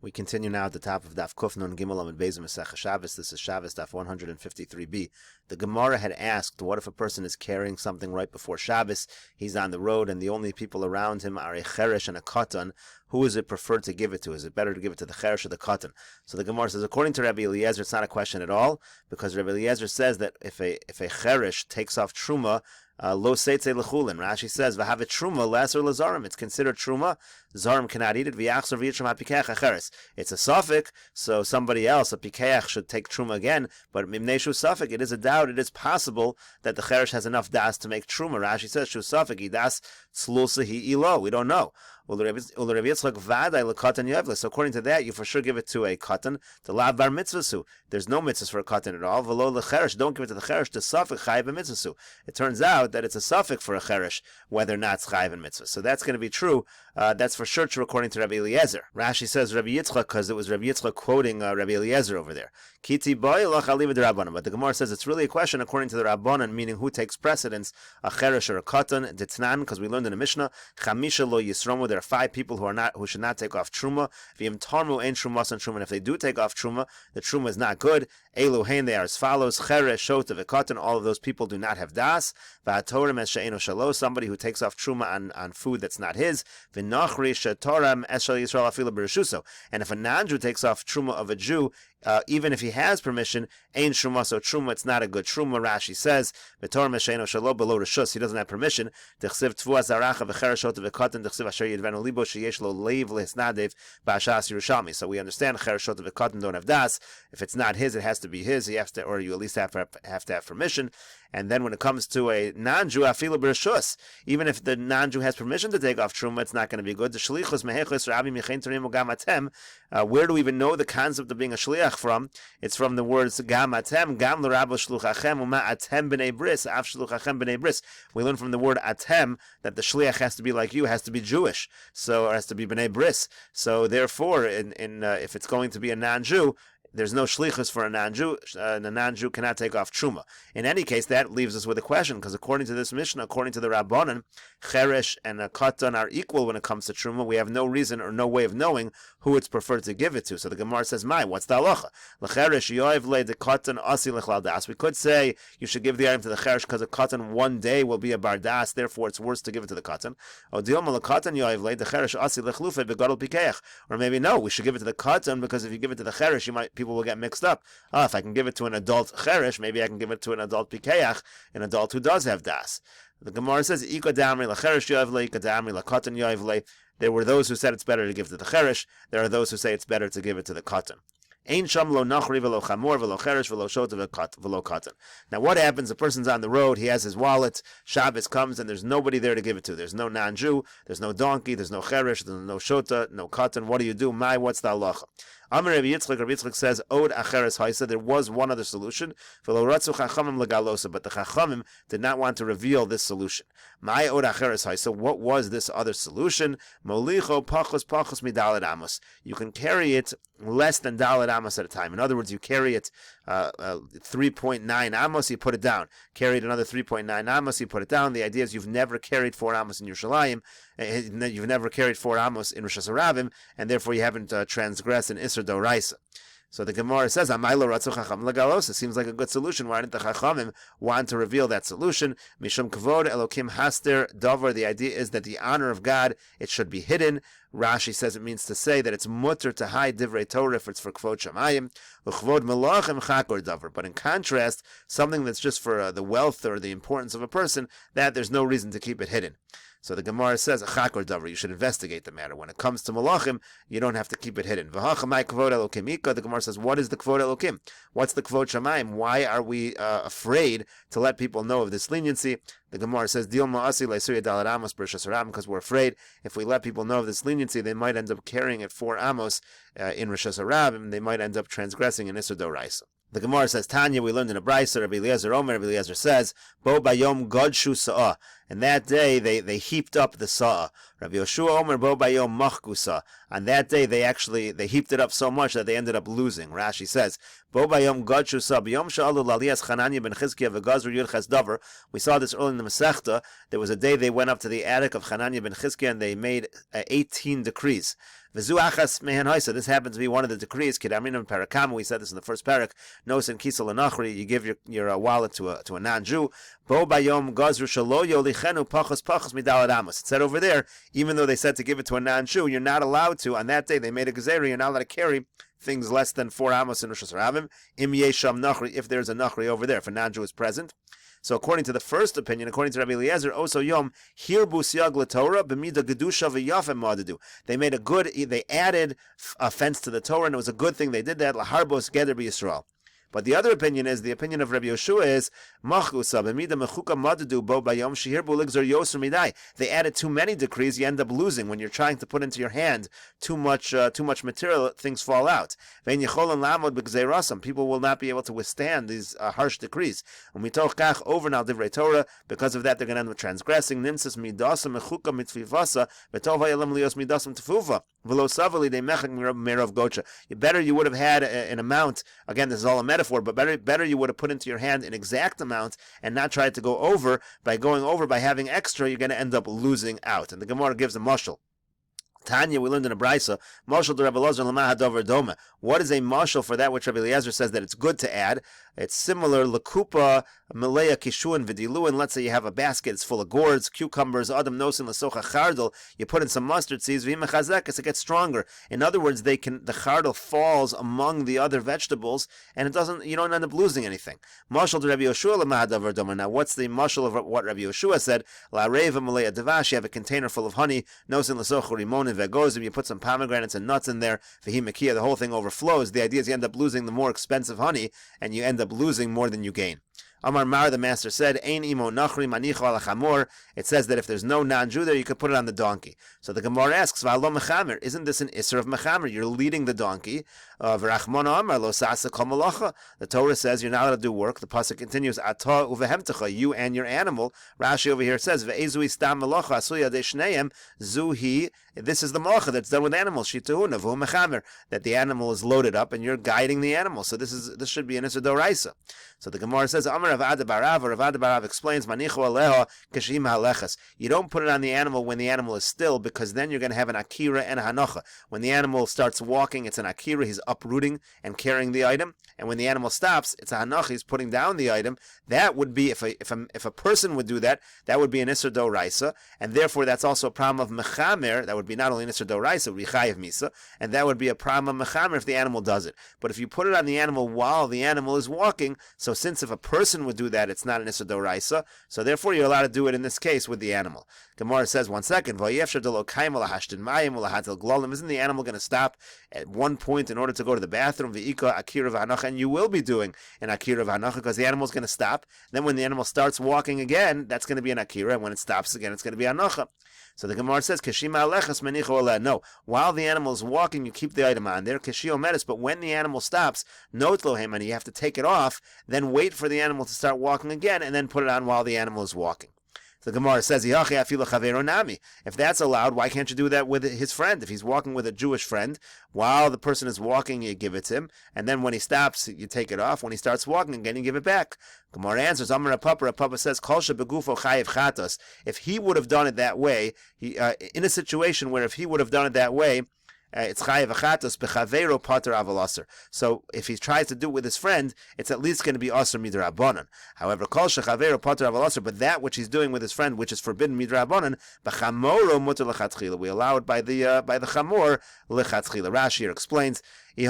We continue now at the top of Daf Kuf Nun Gimel Amud Beis Masechet Shabbos. This is Shabbos Daf 153b. The Gemara had asked, what if a person is carrying something right before Shabbos? He's on the road, and the only people around him are a cheresh and a katan. Who is it preferred to give it to? Is it better to give it to the cheresh or the katan? So the Gemara says, according to Rabbi Eliezer, it's not a question at all, because Rabbi Eliezer says that if a cheresh takes off truma, lo seitze lechulin. Rashi says, v'havet truma lesser lazarim. It's considered truma. Zarim cannot eat it. V'yachzor v'yitram ha'pikeach acheres. It's a suffix, so somebody else, a pikeach, should take truma again. But mimnei shu suffix, it is a doubt. It is possible that the cheresh has enough das to make truma. Rashi says, shu suffix, he das tzlusa hi ilo. We don't know. So according to that, you for sure give it to a katan. To lav bar mitzvasu. There's no mitzvahs for a katan at all. V'lo lecheresh. Don't give it to the cheresh. To suffix chayiv and mitzvasu. It turns out that it's a suffix for a cheresh, whether or not it's chayiv and mitzvah. So that's going to be true. That's for sure true according to Rabbi Eliezer. Rashi says Rabbi Yitzchak because it was Rabbi Yitzchak quoting Rabbi Eliezer over there. Kiti boy lach aliva d'Rabbanan. But the Gemara says it's really a question according to the Rabbanan, meaning who takes precedence, a cheresh or a katan. Ditnan, because we learned in the Mishnah, chamisha lo yisromu. There are 5 people who should not take off truma. V'im tarmu ein trumas on truma. And if they do take off truma, the truma is not good. Elu hein, they are as follows: cheresh, shota, v'katan. All of those people do not have das. V'atorim es she'eno shalo. Somebody who takes off truma on food that's not his. V'nachri she'toram es shel Yisrael afilu b'reshuso. And if a non-Jew takes off truma of a Jew, even if he has permission, ein truma, so truma, it's not a good truma. Rashi says, v'torim es she'eno shalo below reshus. He doesn't have permission. T'chsiv tvu azaracha v'cheresh shota v'katan. T'chsiv asher yidvenu libo sheyesh lo leiv lehisnadev b'ashas Yerushalmi. So we understand cheresh shota v'katan don't have das. If it's not his, it has to be his. He has to, or you at least have to have permission. And then when it comes to a non-Jew, afilu b'reshus, even if the non-Jew has permission to take off truma, it's not going to be good. The shlichus mehechus rabbi michein terim ugam atem. Where do we even know the concept of being a shliach from? It's from the words gam atem, gam l'rabo shluchachem uma atem b'nei bris, af shluchachem b'nei bris. We learn from the word atem that the shliach has to be like you, has to be Jewish, so or has to be b'nei bris. So therefore, if it's going to be a non-Jew, there's no shlichus for a non-Jew. The non-Jew cannot take off truma. In any case, that leaves us with a question, because according to this Mishnah, according to the Rabbanan, cheresh and a katan are equal when it comes to truma. We have no reason or no way of knowing who it's preferred to give it to. So the Gemara says, what's the halacha? L'cheresh yoiv le de katan asi lechlal das. We could say you should give the item to the cheresh because a katan one day will be a bardas, therefore it's worse to give it to the katan. Or maybe no, we should give it to the katan because if you give it to the cheresh, people will get mixed up. If I can give it to an adult cheresh, maybe I can give it to an adult pikeach, an adult who does have das. The Gemara says, there were those who said it's better to give to the cheresh. There are those who say it's better to give it to the katan. Now what happens? A person's on the road, he has his wallet, Shabbos comes and there's nobody there to give it to. There's no non-Jew, there's no donkey, there's no cheresh, there's no shota, no katan. What do you do? What's the halacha? Amar Rabbi Yitzchak says, Od acheres haisa, there was one other solution, but the Chachamim did not want to reveal this solution. My Od acheres haisa, what was this other solution? Molicho pachos midalad amos. You can carry it less than dalad amos at a time. In other words, you carry it 3.9 amos, you put it down. Carry it another 3.9 amos, you put it down. The idea is you've never carried 4 amos in Yerushalayim, you've never carried 4 amos in Rosh Hashanah, and therefore you haven't transgressed an Isser Doraisa. So the Gemara says, it seems like a good solution. Why didn't the Chachamim want to reveal that solution? Mishum kavod Elokim haster davar. The idea is that the honor of God, it should be hidden. Rashi says it means to say that it's mutter to hide divrei Torah if it's for kvod shamayim. L'chvod melachim chakor davar. But in contrast, something that's just for the wealth or the importance of a person, that there's no reason to keep it hidden. So the Gemara says, a chakor davar, you should investigate the matter. When it comes to malachim, you don't have to keep it hidden. The Gemara says, what is the kvod elokim? What's the kvod shamayim? Why are we afraid to let people know of this leniency? The Gemara says, because we're afraid if we let people know of this leniency, they might end up carrying it 4 amos in Rosh Hashanah, and they might end up transgressing an Isser Doraisa. The Gemara says, Tanya, we learned in a brayso, Rabbi Eliezer Omer, Rabbi Eliezer says, Bo bayom godshu sa'ah. And that day they heaped up the sa'ah. Rabbi Yoshua Omer, Bo bayom machku sa'ah. On that day they heaped it up so much that they ended up losing. Rashi says, Bo bayom godshu sa'ah. B'yom sha'alu laliyas Chananya ben Chizkiya v'gazru yud ches davar. We saw this early in the Masechta. There was a day they went up to the attic of Chananya ben Chizkiya and they made 18 decrees. V'zu achas mehen hoisa. This happens to be one of the decrees. Kidamrinam parakama. We said this in the first parak. Nos and kisel anachri. You give your wallet to a non-Jew. Bo bayom gazru shalo yolichenu pachas midalad amos. It said over there, even though they said to give it to a non-Jew, you're not allowed to. On that day, they made a gezeri. You're not allowed to carry things less than 4 amos in Rosh Hashanah. Im yesham nachri. If there's a nachri over there, if a non-Jew is present. So according to the first opinion, according to Rabbi Eliezer, Oso Yom Hirbu Siag LaTorah B'mida Gedusha V'Yafem Madadu. They added a fence to the Torah, and it was a good thing they did that. Laharbos Geder B'Yisrael. But the other opinion is, the opinion of Rabbi Yoshua is, they added too many decrees, you end up losing. When you're trying to put into your hand too much material, things fall out. People will not be able to withstand these harsh decrees. Because of that, they're going to end up transgressing. Better you would have had an amount. Again, this is all a metaphor, but better you would have put into your hand an exact amount and not tried to go over. By going over, by having extra, you're going to end up losing out. And the Gemara gives a mashal. Tanya, we learned in a brisa, mashal to Rabbi Eliezer l'ma hadover doma. What is a mashal for that which Rabbi Eliezer says that it's good to add? It's similar, lekupa, melea kishuan v'diluan. Let's say you have a basket, it's full of gourds, cucumbers, adam nosin l'socha chardal. You put in some mustard seeds, v'imachazekes, it gets stronger. In other words, the chardal falls among the other vegetables, and you don't end up losing anything. Mashal to Rabbi Yoshua l'ma hadover doma. Now, what's the mashal of what Rabbi Yoshua said? La reva melea devash. You have a container full of honey, nosin l'socha rimon v'gozim. You put some pomegranates and nuts in there, v'himakia. The whole thing overflows. The idea is you end up losing the more expensive honey, and you end up losing more than you gain. Amar Mar, the master said, Ein imo nachri manicho ala chamor. It says that if there's no non-Jew there, you could put it on the donkey. So the Gemara asks, V'alo mechamer, isn't this an isser of mechamer? You're leading the donkey. V'rachmon amar lo sasa kol malacha. The Torah says you're not allowed to do work. The pasuk continues, Ata uvehemtecha, you and your animal. Rashi over here says, Ve'ezui stam malacha asuya de shneim zuhi. This is the malacha that's done with animals. Shituhuna v'hu mechamer, that the animal is loaded up and you're guiding the animal. So this should be an isser doraisa. So the Gemara says, Amar Rav Barav explains, Manicho aleha kashim halechas. You don't put it on the animal when the animal is still, because then you're going to have an akira and a hanocha. When the animal starts walking, it's an akira, he's uprooting and carrying the item. And when the animal stops, it's a hanocha, he's putting down the item. That would be, if a person would do that, that would be an isser doraisa. And therefore, that's also a problem of mechamer. That would be not only an isser doraisa, it would be chayiv misa. And that would be a problem of mechamer if the animal does it. But if you put it on the animal while the animal is walking, so since if a person would do that, it's not an isser doraisa, so therefore you're allowed to do it in this case with the animal. Gemara says, 1 second, isn't the animal going to stop at one point in order to go to the bathroom? And you will be doing an akira v'hanacha because the animal is going to stop. Then when the animal starts walking again, that's going to be an akira, and when it stops again, it's going to be hanacha. So the Gemara says, Keshima alechas menicho aleh. No, while the animal is walking, you keep the item on there, Keshio metis, but when the animal stops, not lohem, and you have to take it off, then wait for the animal to start walking again, and then put it on while the animal is walking. The Gemara says, if that's allowed, why can't you do that with his friend? If he's walking with a Jewish friend, while the person is walking, you give it to him, and then when he stops, you take it off. When he starts walking again, you give it back. Gemara answers, Amar Papa says, if he would have done it that way, in a situation where if he would have done it that way, it's chayev achatos bechaveiro pater avalaser. So if he tries to do it with his friend, it's at least going to be aser midrabanan. However, kol shechaveiro pater avalaser, but that which he's doing with his friend, which is forbidden midrabanan, bechamoro muter lechatchila. We allow it by the chamor lechatchila. Rashi here explains. It's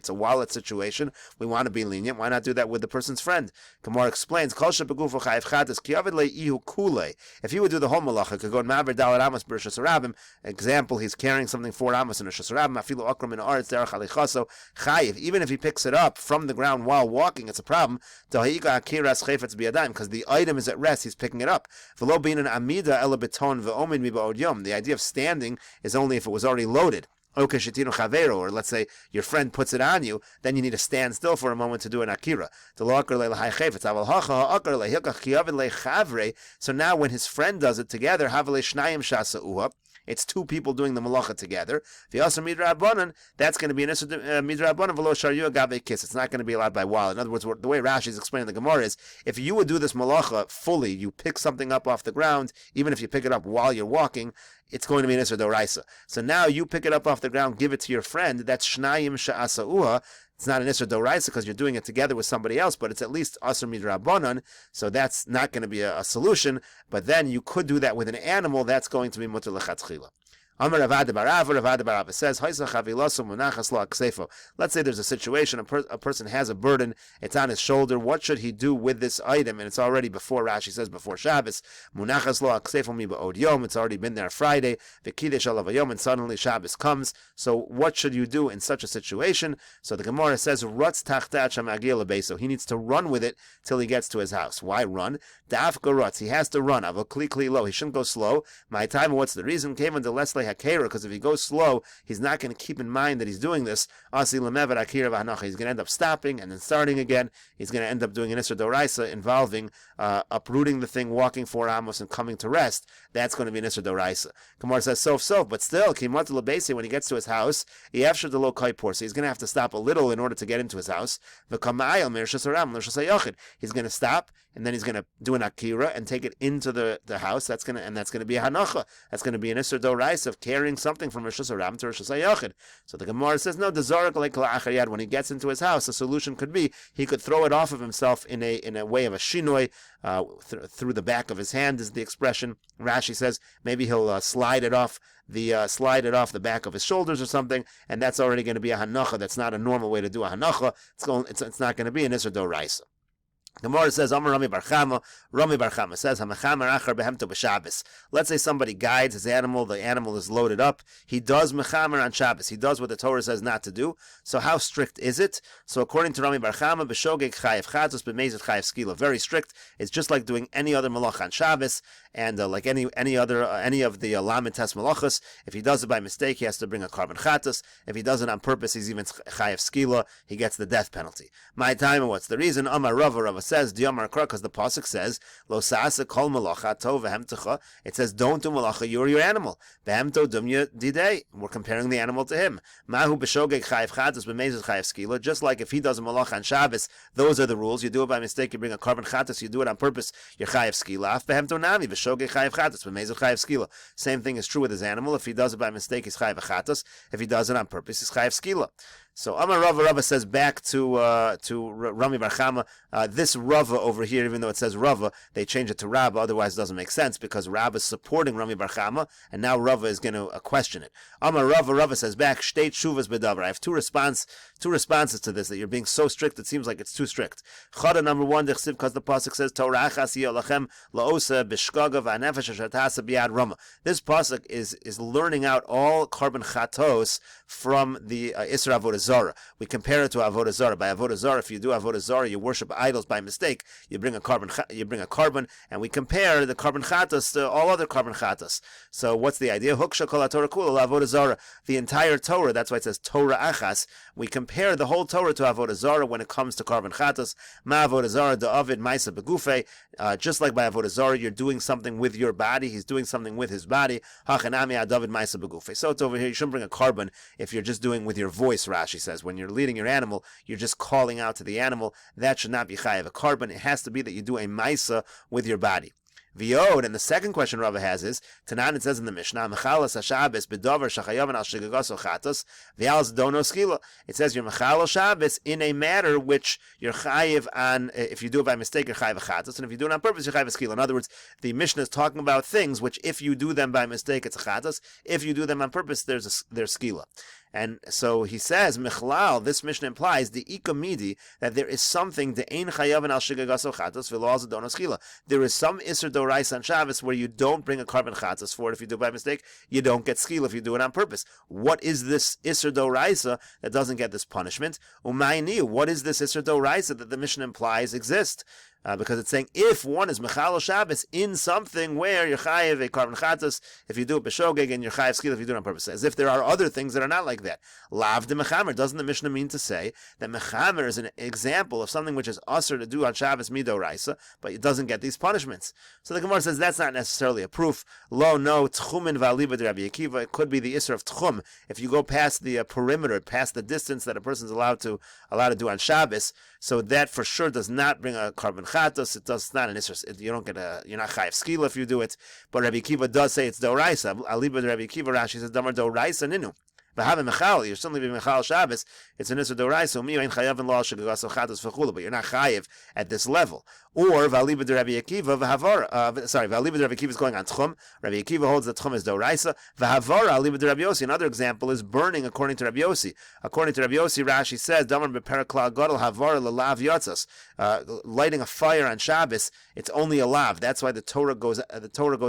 a wallet situation. We want to be lenient. Why not do that with the person's friend? Kamar explains, if he would do the whole malacha, could go in Maver Dalar Amos B'Rishas Harabim. Example, he's carrying something 4 Amos in Rishas Harabim. Afilu Akram in Aretz Derech Alichaso Chayiv. Even if he picks it up from the ground while walking, it's a problem. Because the item is at rest, he's picking it up. The idea of standing is only if it was already loaded. Or let's say your friend puts it on you, then you need to stand still for a moment to do an akira. So now when his friend does it together, It's two people doing the malacha together. The Asr Midrabanan, that's going to be an Isser Midrabanan v'lo Sharyu Agave Kiss. It's not going to be allowed by while. In other words, the way Rashi is explaining the Gemara is, if you would do this malacha fully, you pick something up off the ground, even if you pick it up while you're walking, it's going to be an Isser Doraisa. So now you pick it up off the ground, give it to your friend, that's Shnayim Sha'asa'uha. It's not an Isser Doraisa because you're doing it together with somebody else, but it's at least Asr Midrabanan, so that's not going to be a solution. But then you could do that with an animal, that's going to be Mutter L'Chatzchila. Amar Ravada Barav says, let's say there's a situation, a person has a burden, it's on his shoulder, what should he do with this item? And it's already before, Rashi says, before Shabbos, it's already been there Friday, and suddenly Shabbos comes, so what should you do in such a situation? So the Gemara says, he needs to run with it till he gets to his house. Why run? He has to run, he shouldn't go slow. My time, what's the reason? Because if he goes slow, he's not going to keep in mind that he's doing this. He's going to end up stopping and then starting again. He's going to end up doing an Isser Doraisa involving uprooting the thing, walking 4 amos, and coming to rest. That's going to be an Isser Doraisa. Gemara says so, but still, when he gets to his house, so he's going to have to stop a little in order to get into his house. He's going to stop, and then he's going to do an akira and take it into the house. That's going to be a hanacha. That's going to be an Isser Doraisa of carrying something from Rosh Hashanah to Rosh Hashanah. So the Gemara says, no, when he gets into his house, the solution could be he could throw it off of himself in a way of a shinoi, through the back of his hand is the expression. Rashi says maybe he'll slide it off the back of his shoulders or something, and that's already going to be a hanacha. That's not a normal way to do a hanacha. It's not going to be an Isser Doraisa. Gemara says, Amar Rami Bar Chama says, Hamachamer achar behemto b'Shabbos. Let's say somebody guides his animal, the animal is loaded up. He does mechamer on Shabbos. He does what the Torah says not to do. So how strict is it? So according to Rami Bar Chama, b'shogeg chayev chatos, b'mezet chayev skila. Very strict. It's just like doing any other malach on Shabbos, and like any of the lamed tes malachas. If he does it by mistake, he has to bring a carbon chatos. If he does it on purpose, he's even chayev skila. He gets the death penalty. My time, what's the reason? Amar Rava says, because the pasuk says, Lo sa'asa kol malacha tov v'hemtecha. It says, don't do malacha, you're your animal. V'hemto dumya didei. We're comparing the animal to him. Mahu b'shogeg chayev chatos b'mezet chayev skila. Just like if he does a malacha on Shabbos, those are the rules. You do it by mistake, you bring a carbon chatos. You do it on purpose, you're chayev skila. V'hemto nami b'shogeg chayev chatos b'mezet chayev skila. Same thing is true with his animal. If he does it by mistake, he's chayev chatos. If he does it on purpose, he's chayev skila. So Amar Rava says back to Rami Bar Chama, this Rava over here, even though it says Rava, they change it to Rabba, otherwise it doesn't make sense because Rabba is supporting Rami Bar Chama, and now Rava is going to question it. Amar Rava says back, Shteit Shuvas Bedavar. I have two responses to this, that you're being so strict, it seems like it's too strict. Chada number 1, because the pasuk says, Torah achas yolachem la'osa b'shkaga v'anefesh ashatasa b'yad Rama. This pasuk is learning out all carbon chatos from the Isra Avodah Zara. We compare it to Avodah Zara. By Avodah Zara, if you do Avodah Zara, you worship idols by mistake. You bring a carbon, and we compare the carbon chatas to all other carbon chatas. So what's the idea? Huksha kol Torah kula Avodah Zara. The entire Torah. That's why it says Torah achas. We compare the whole Torah to Avodah Zara when it comes to carbon chatas. Ma Avodah Zara da'avid ma'isa begufe. Just like by Avodah Zara, you're doing something with your body. He's doing something with his body. Hachanami adavid ma'isa begufe. So it's over here. You shouldn't bring a carbon if you're just doing with your voice. Rashi says when you're leading your animal, you're just calling out to the animal. That should not be chayav a carbon. It has to be that you do a ma'isa with your body. V'yod, and the second question Rava has is, Tanan, it says in the Mishnah, Mechalas HaShabbos b'dover shachayavan al shigagoso chatos v'al dono skila. It says you're Mechal Shabbos in a matter which you're chayiv on, if you do it by mistake, you're chayiv chatos, and if you do it on purpose, you're chayiv skila. In other words, the Mishnah is talking about things which if you do them by mistake, it's a chatos. If you do them on purpose, there's skila. And so he says, Michlal, this Mishnah implies the ikamidi, that there is something, the ein chayavan al shigagoso chatos v'lo dono skila. There is some Isser Doraisa on Shabbos where you don't bring a carbon chatos for it if you do it by mistake. You don't get skila if you do it on purpose. What is this Isser Doraisa that doesn't get this punishment? Umayni, what is this Isser Doraisa that the Mishnah implies exists? because it's saying if one is mechal Shabbos in something where you're chayiv a carbon chatos if you do it b'shogeg and you're chayiv skila if you do it on purpose, as if there are other things that are not like that. Lav de mechamer, doesn't the Mishnah mean to say that mechamer is an example of something which is usher to do on Shabbos midoraisa, but it doesn't get these punishments? So the Gemara says that's not necessarily a proof. Lo, no, tchumin v'aliba de Rabbi Akiva. It could be the isser of tchum. If you go past the perimeter, past the distance that a person's allowed to do on Shabbos, so that for sure does not bring a carbon chatos. It does not an isser. You don't get you're not chayiv skila if you do it. But Rabbi Akiva does say it's doraisa. Aliba de Rabbi Akiva, Rashi says damar doraisa ninu. You're certainly being mechal Shabbos. It's an isser doraisa. But you're not chayiv at this level. Or v'aliba de Rabbi Akiva v'havara. V'aliba de Rabbi Akiva is going on tchum. Rabbi Akiva holds that tchum is doraisa. V'havara aliba de Rabbi Yossi. Another example is burning according to Rabbi Yossi. According to Rabbi Yossi, Rashi says damar beperakla gadol havara lelav yatzas. Lighting a fire on Shabbos, it's only a lav. That's why the Torah goes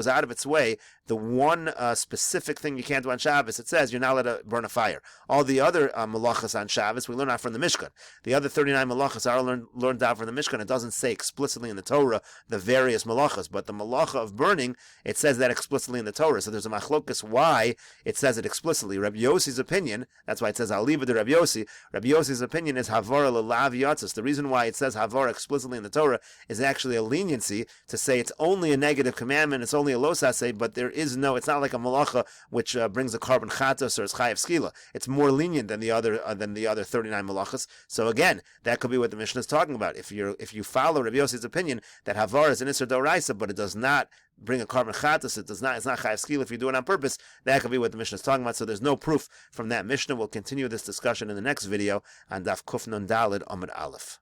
out of its way. The one specific thing you can't do on Shabbos, it says you're not allowed to burn a fire. All the other malachas on Shabbos, we learn out from the Mishkan. The other 39 malachas are learned out from the Mishkan. It doesn't say explicitly in the Torah the various malachas, but the malacha of burning, it says that explicitly in the Torah. So there's a machlokas why it says it explicitly. Rabbi Yossi's opinion, that's why it says aliva de Rabbi Yossi. Rabbi Yossi's opinion is havara lelav yatzis. The reason why it says havara explicitly in the Torah is actually a leniency to say it's only a negative commandment, it's only a lo saseh, but there is no, it's not like a malacha which brings a carbon chatos or is chayav skila. It's more lenient than the other 39 malachas. So again, that could be what the Mishnah is talking about. If you follow Rabbi Yossi's opinion that havar is an isser doraisa, but it does not bring a carbon chatos, it's not chayav skila if you do it on purpose, that could be what the Mishnah is talking about. So there's no proof from that Mishnah. We'll continue this discussion in the next video on Daf Kuf Nun Daled Amud Aleph.